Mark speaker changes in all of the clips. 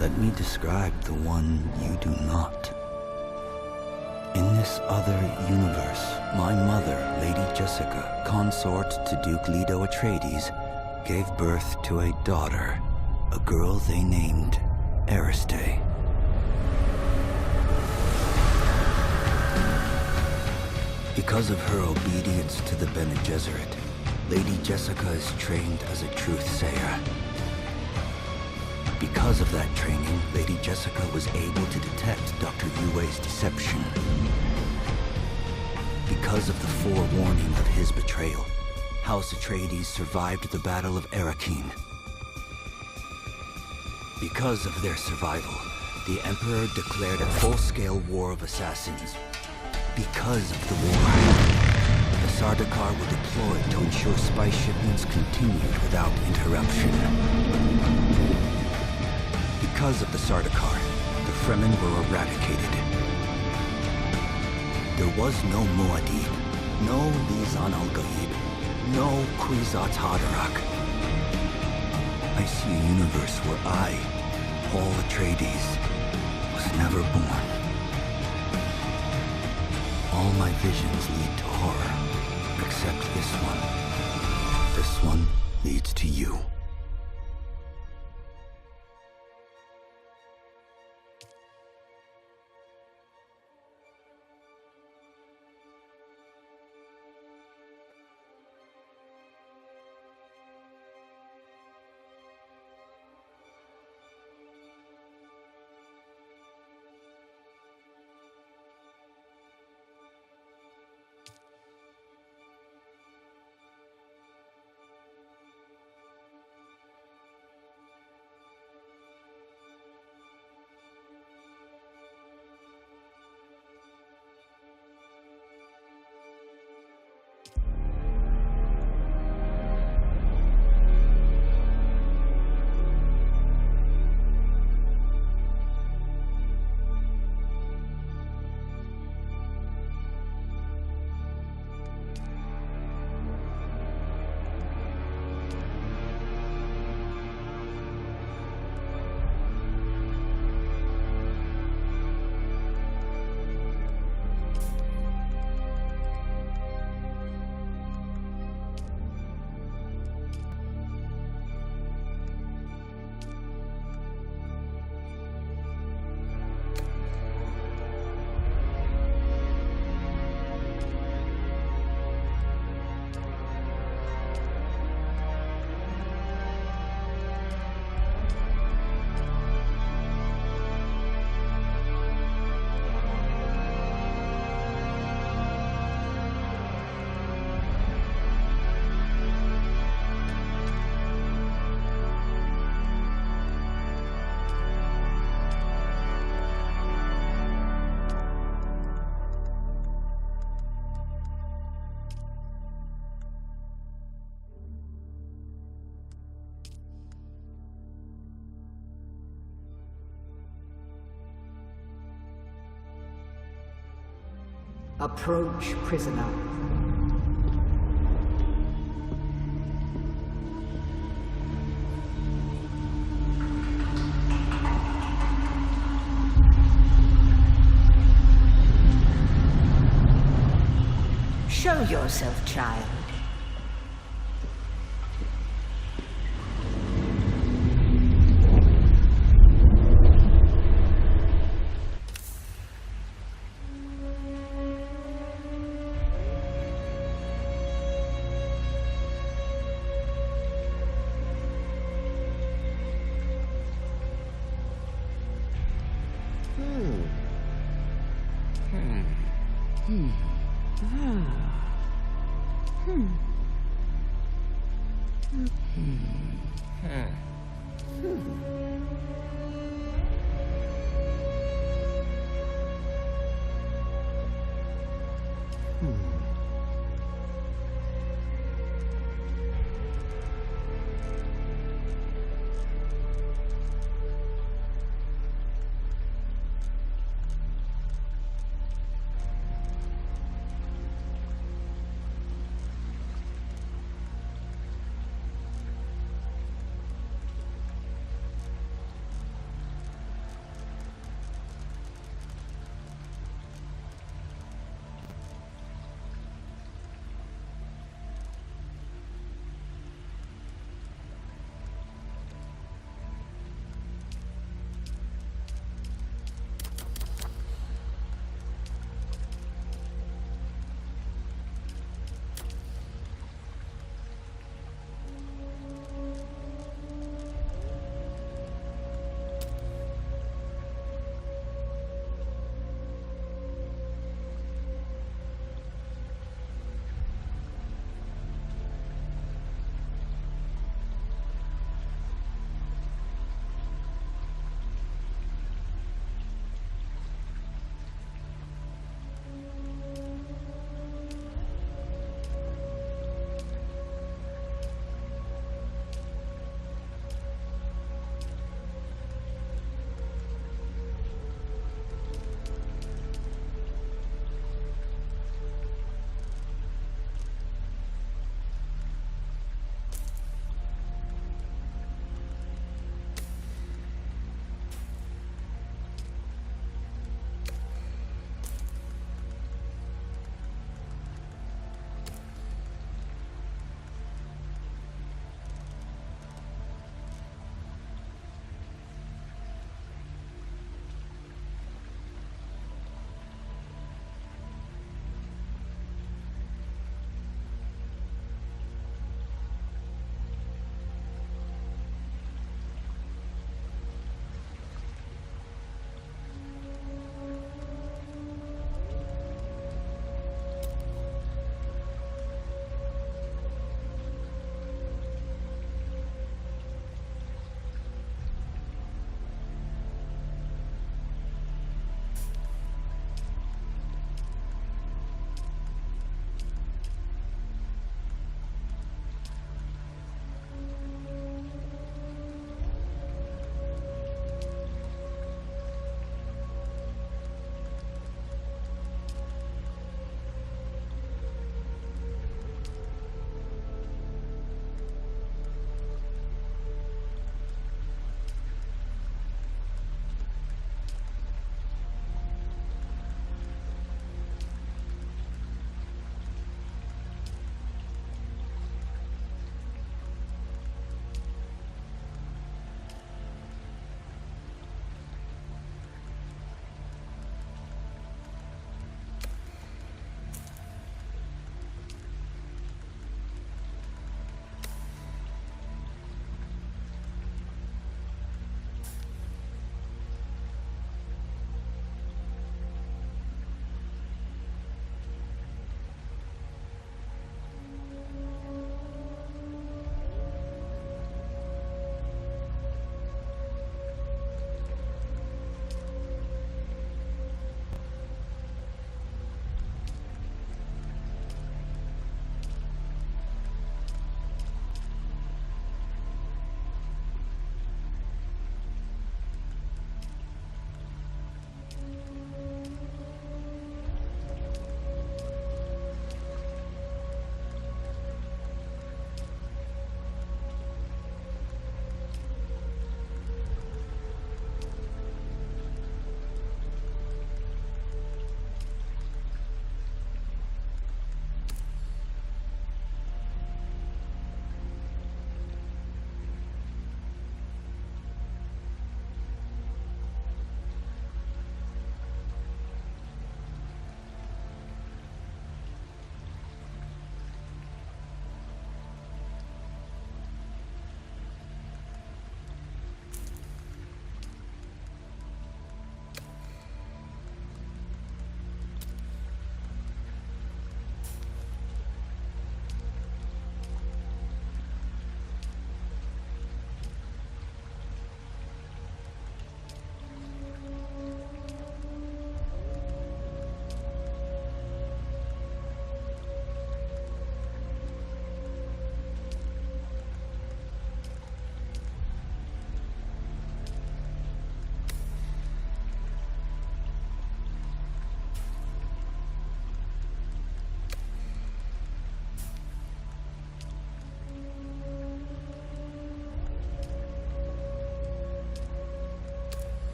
Speaker 1: Let me describe the one you do not. In this other universe, my mother, Lady Jessica, consort to Duke Leto Atreides, gave birth to a daughter, a girl they named Ariste. Because of her obedience to the Bene Gesserit, Lady Jessica is trained as a truth-sayer. Because of that training, Lady Jessica was able to detect Dr. Yue's deception. Because of the forewarning of his betrayal, House Atreides survived the Battle of Arrakeen. Because of their survival, the Emperor declared a full-scale war of assassins. Because of the war, the Sardaukar were deployed to ensure spice shipments continued without interruption. Because of the Sardaukar, the Fremen were eradicated. There was no Muad'Dib, no Lisan al-Gaib, no Kwisatz Haderach. I see a universe where I, Paul Atreides, was never born. All my visions lead to horror, except this one. This one leads to you.
Speaker 2: Approach, prisoner. Show yourself, child.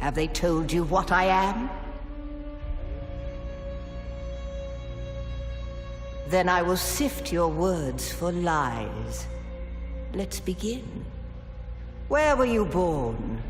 Speaker 2: Have they told you what I am? Then I will sift your words for lies. Let's begin. Where were you born?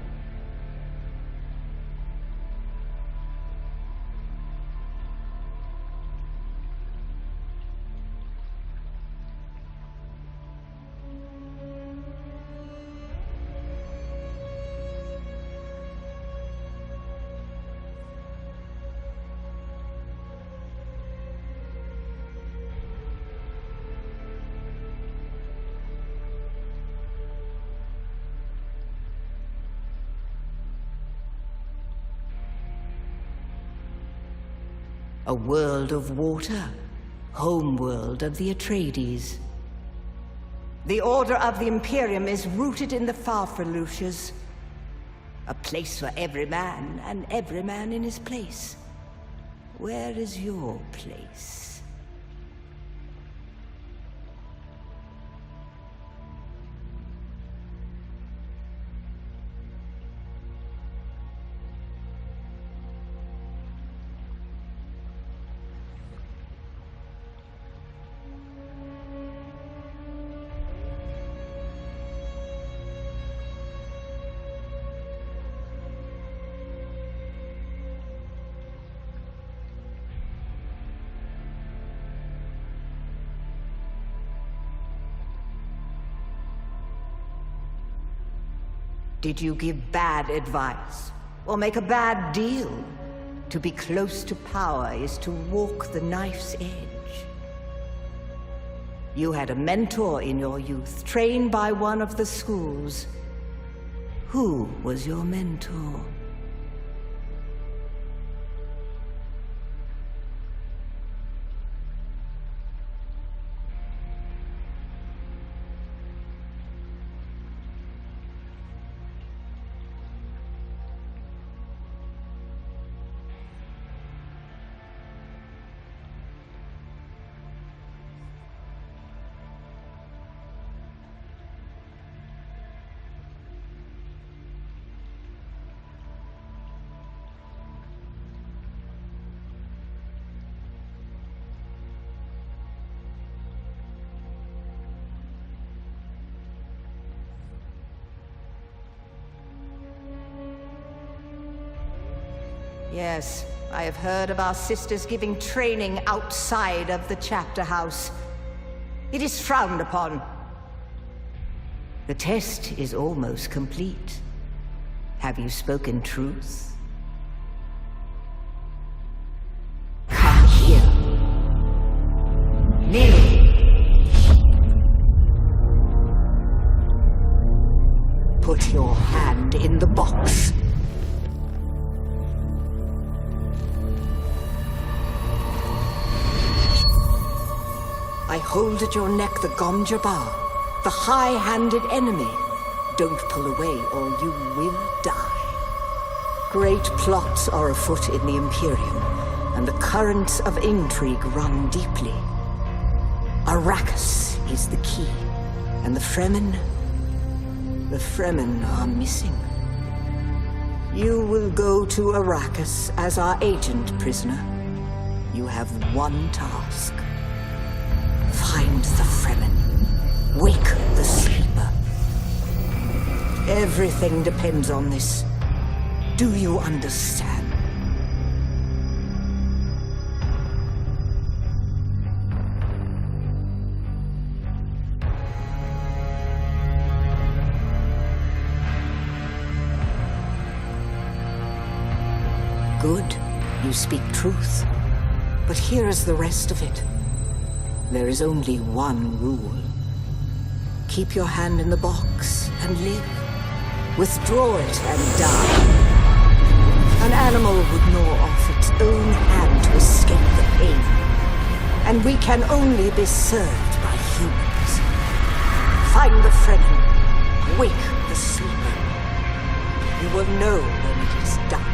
Speaker 2: A world of water, homeworld of the Atreides. The Order of the Imperium is rooted in the Farfaluches. A place for every man, and every man in his place. Where is your place? Did you give bad advice? Or make a bad deal? To be close to power is to walk the knife's edge. You had a mentor in your youth, trained by one of the schools. Who was your mentor? Yes, I have heard of our sisters giving training outside of the chapter house. It is frowned upon. The test is almost complete. Have you spoken truth? Come here. Kneel. Put your hand in the box. I hold at your neck the Gomjabar, the high-handed enemy. Don't pull away or you will die. Great plots are afoot in the Imperium, and the currents of intrigue run deeply. Arrakis is the key, and the Fremen are missing. You will go to Arrakis as our agent, prisoner. You have one task. Find the Fremen. Wake the sleeper. Everything depends on this. Do you understand? Good. You speak truth. But here is the rest of it. There is only one rule. Keep your hand in the box and live. Withdraw it and die. An animal would gnaw off its own hand to escape the pain. And we can only be served by humans. Find the Fremen. Wake the sleeper. You will know when it is done.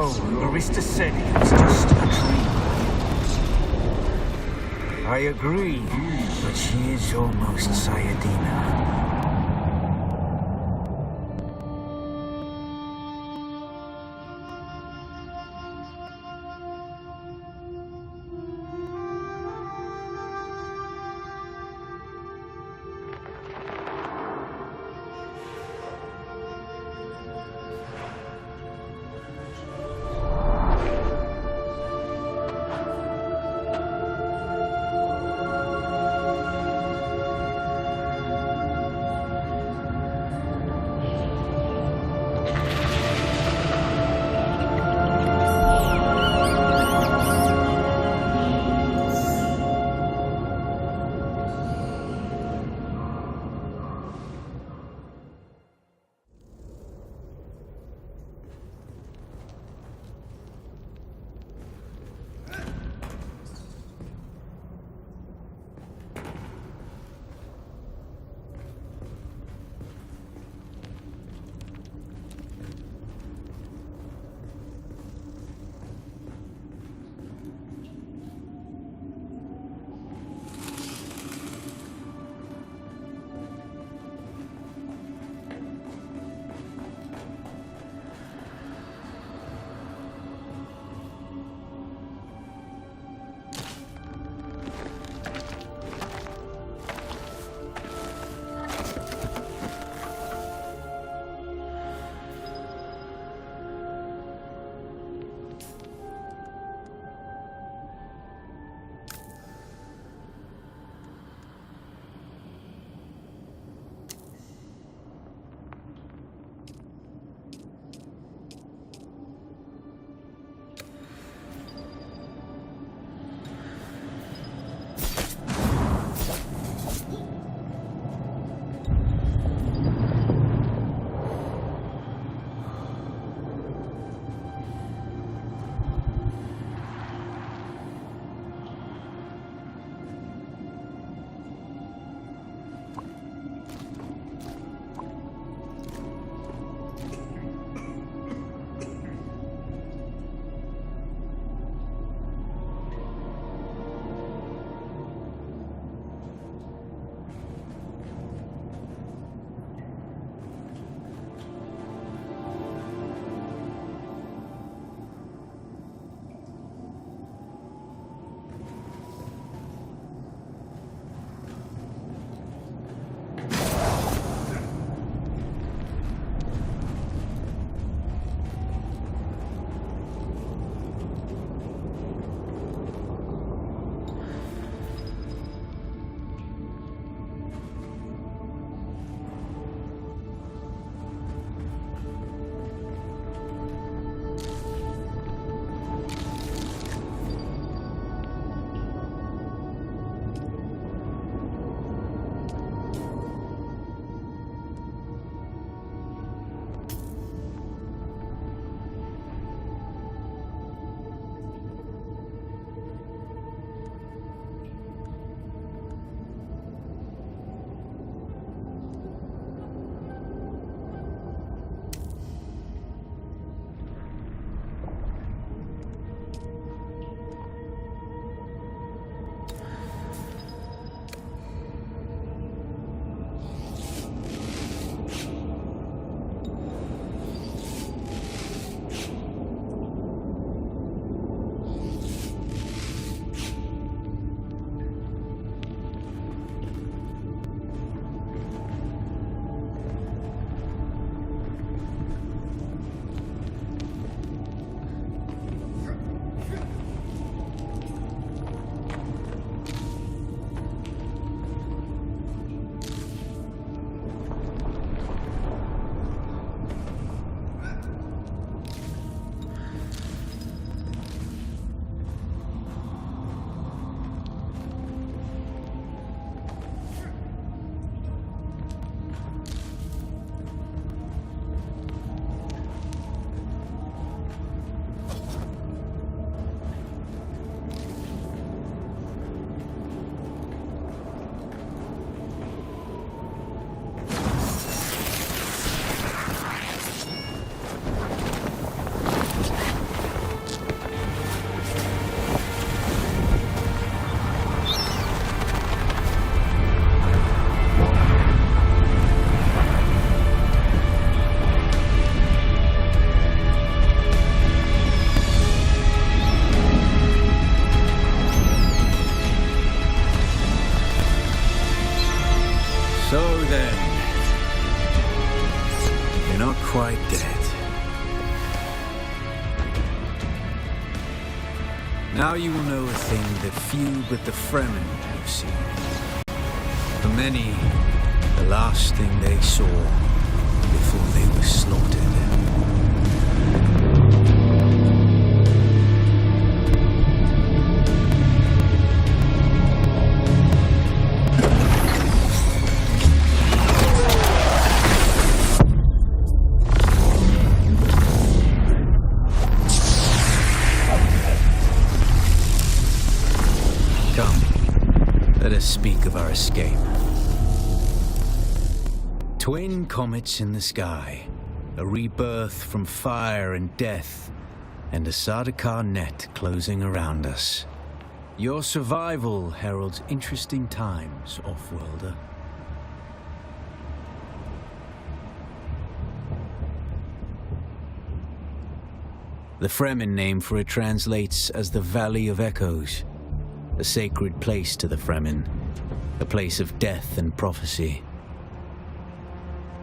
Speaker 3: No, Barista said it was just a dream. I agree, but she is almost Sayadina. So then, you're not quite dead. Now you will know a thing that few but the Fremen have seen. For many, the last thing they saw before they were slaughtered. Let us speak of our escape. Twin comets in the sky, a rebirth from fire and death, and a Sardaukar net closing around us. Your survival heralds interesting times, Offworlder. The Fremen name for it translates as the Valley of Echoes. A sacred place to the Fremen, a place of death and prophecy.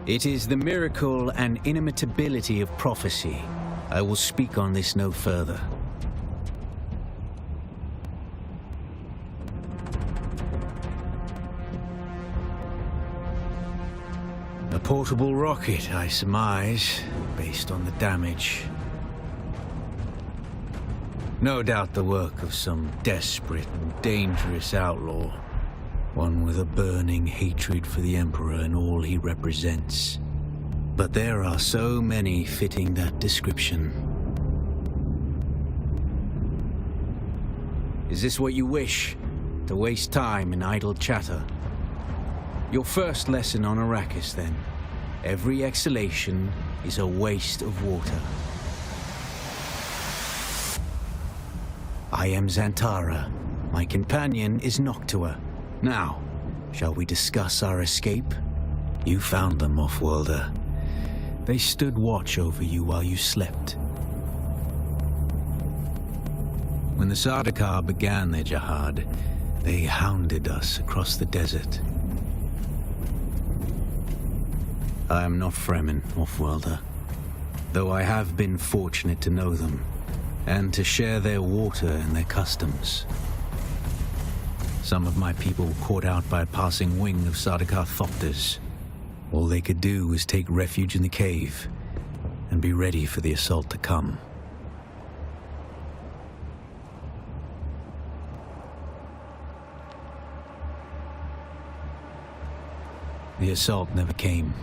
Speaker 3: It is the miracle and inimitability of prophecy. I will speak on this no further. A portable rocket, I surmise, based on the damage. No doubt the work of some desperate and dangerous outlaw. One with a burning hatred for the Emperor and all he represents. But there are so many fitting that description. Is this what you wish? To waste time in idle chatter? Your first lesson on Arrakis, then. Every exhalation is a waste of water. I am Xantara. My companion is Noctua. Now, shall we discuss our escape? You found them, Offworlder. They stood watch over you while you slept. When the Sardaukar began their jihad, they hounded us across the desert. I am not Fremen, Offworlder, though I have been fortunate to know them, and to share their water and their customs. Some of my people were caught out by a passing wing of Sardaukar thopters. All they could do was take refuge in the cave and be ready for the assault to come. The assault never came.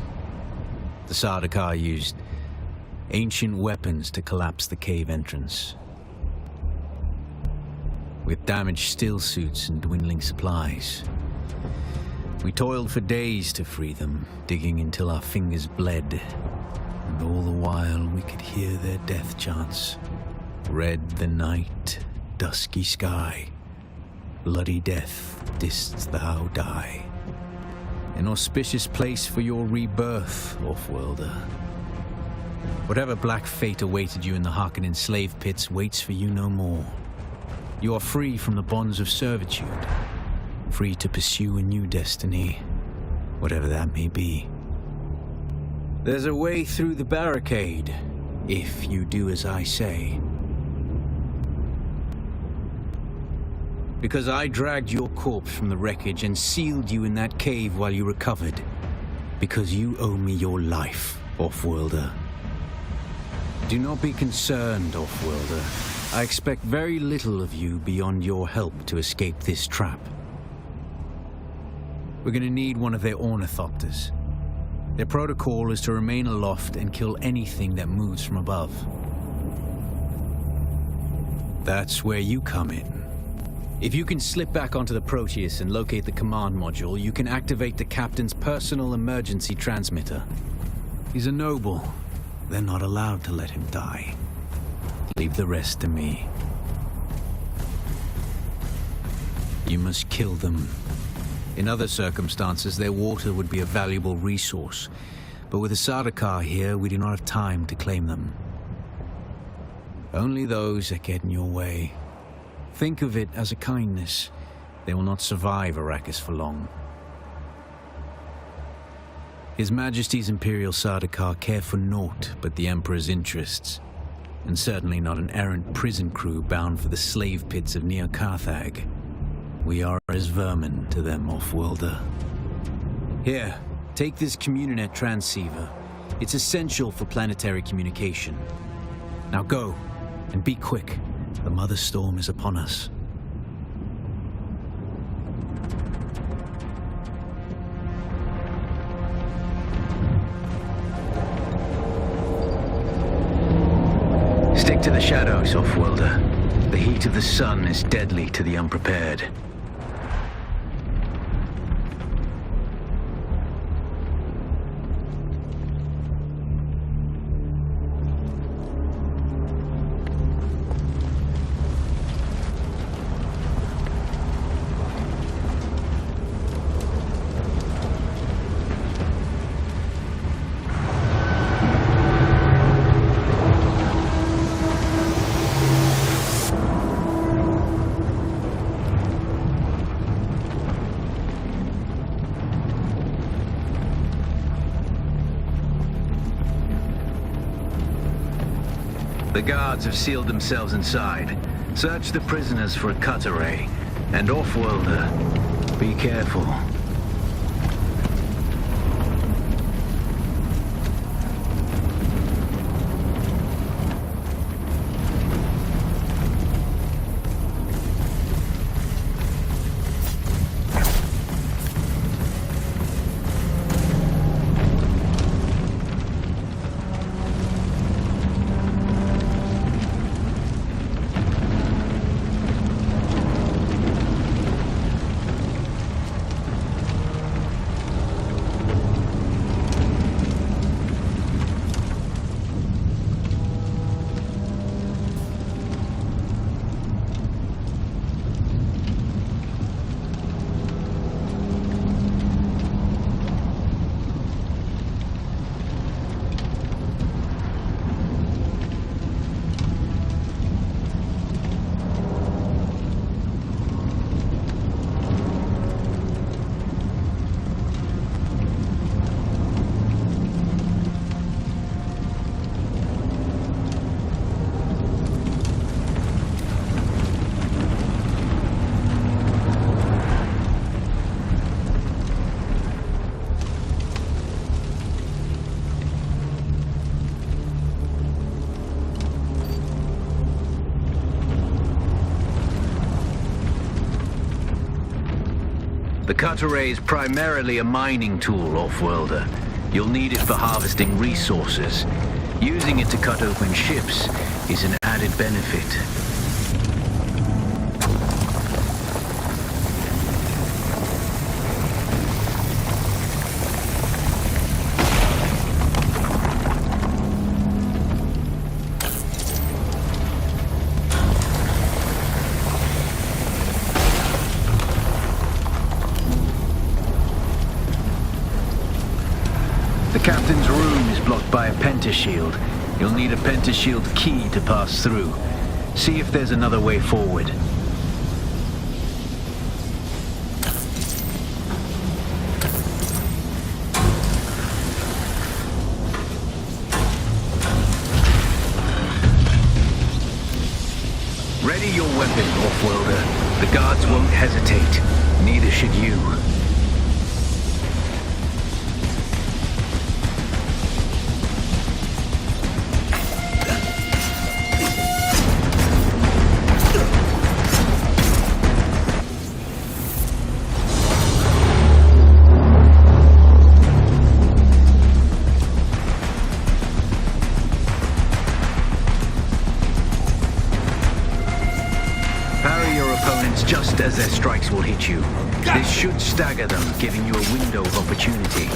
Speaker 3: The Sardaukar used ancient weapons to collapse the cave entrance. With damaged still suits and dwindling supplies, we toiled for days to free them, digging until our fingers bled, and all the while we could hear their death chants. Red the night, dusky sky, bloody death didst thou die. An auspicious place for your rebirth, Offworlder. Whatever black fate awaited you in the Harkonnen slave pits waits for you no more. You are free from the bonds of servitude, free to pursue a new destiny, whatever that may be. There's a way through the barricade, if you do as I say. Because I dragged your corpse from the wreckage and sealed you in that cave while you recovered. Because you owe me your life, Offworlder. Do not be concerned, Offworlder. I expect very little of you beyond your help to escape this trap. We're going to need one of their ornithopters. Their protocol is to remain aloft and kill anything that moves from above. That's where you come in. If you can slip back onto the Proteus and locate the command module, you can activate the captain's personal emergency transmitter. He's a noble. They're not allowed to let him die. Leave the rest to me. You must kill them. In other circumstances, their water would be a valuable resource. But with the Sardaukar here, we do not have time to claim them. Only those that get in your way. Think of it as a kindness. They will not survive Arrakis for long. His Majesty's Imperial Sardaukar care for naught but the Emperor's interests, and certainly not an errant prison crew bound for the slave pits of Neo-Carthag. We are as vermin to them, off-worlder. Here, take this Communinet transceiver. It's essential for planetary communication. Now go, and be quick. The Mother Storm is upon us. Stick to the shadows, off-worlder. The heat of the sun is deadly to the unprepared. The guards have sealed themselves inside. Search the prisoners for a cut array. And off-worlder, be careful. The cut array is primarily a mining tool, off-worlder. You'll need it for harvesting resources. Using it to cut open ships is an added benefit. The captain's room is blocked by a pentashield. You'll need a pentashield key to pass through. See if there's another way forward. Ready your weapon, off-worlder. The guards won't hesitate. Neither should you. Just as their strikes will hit you. This should stagger them, giving you a window of opportunity.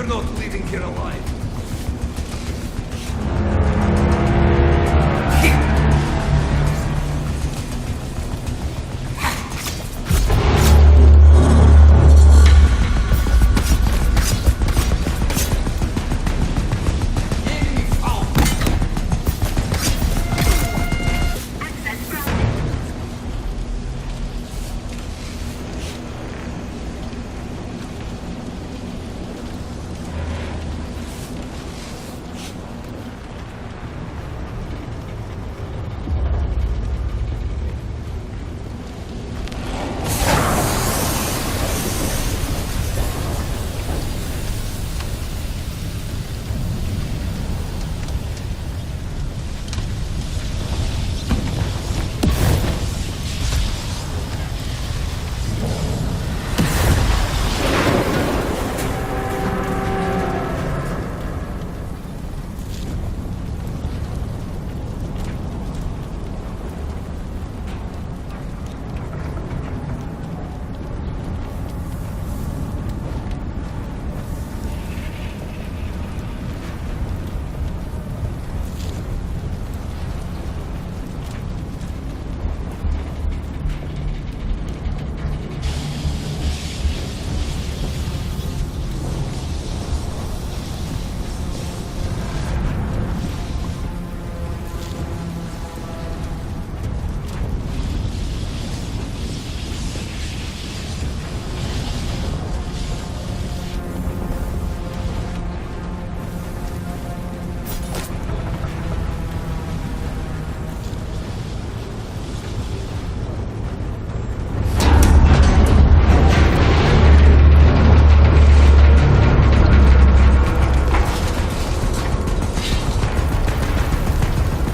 Speaker 4: You're not leaving here alive.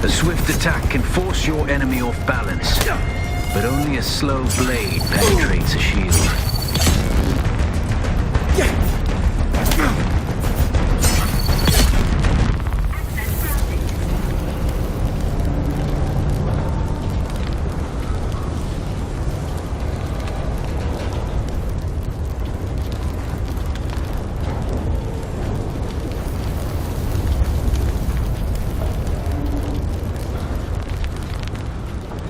Speaker 3: A swift attack can force your enemy off balance, but only a slow blade penetrates a shield.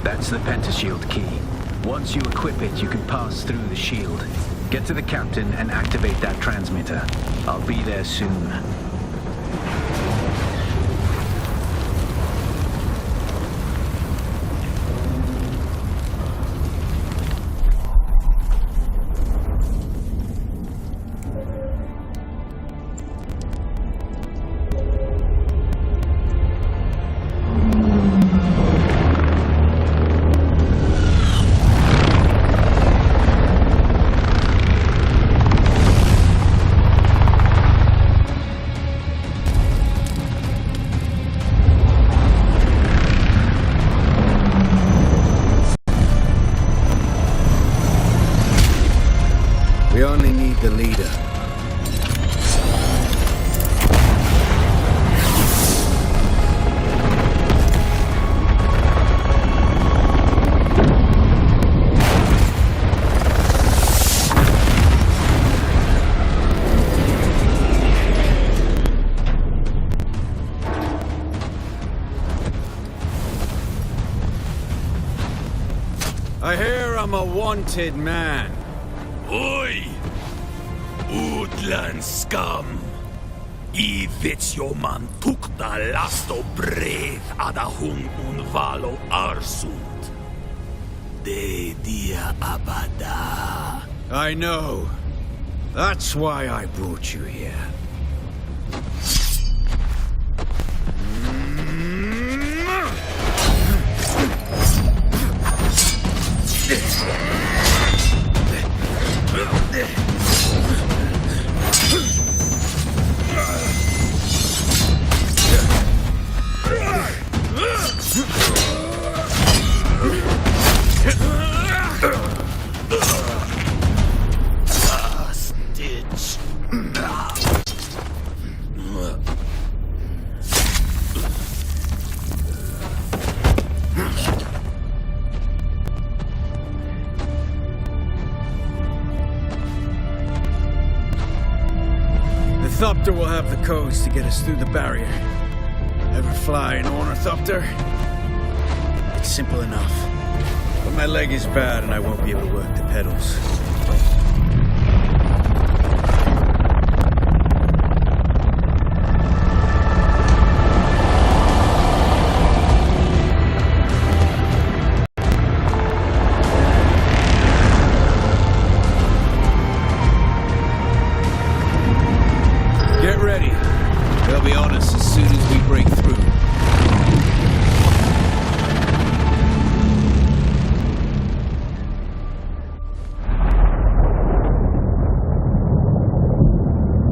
Speaker 3: That's the pentashield key. Once you equip it, you can pass through the shield. Get to the captain and activate that transmitter. I'll be there soon. We only need the leader. I hear I'm a wanted man.
Speaker 4: Oi! Utland scum! I vits jo man tukta lasto brev ada hung un valo arsund. De dia abada.
Speaker 3: I know. That's why I brought you here.
Speaker 5: ornithopter will have the codes to get us through the barrier. Ever fly an ornithopter? It's simple enough. But my leg is bad and I won't be able to work the pedals. Get ready. They'll be on us as soon as we break through.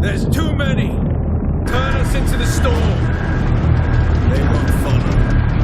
Speaker 5: There's too many! Turn us into the storm! They won't follow.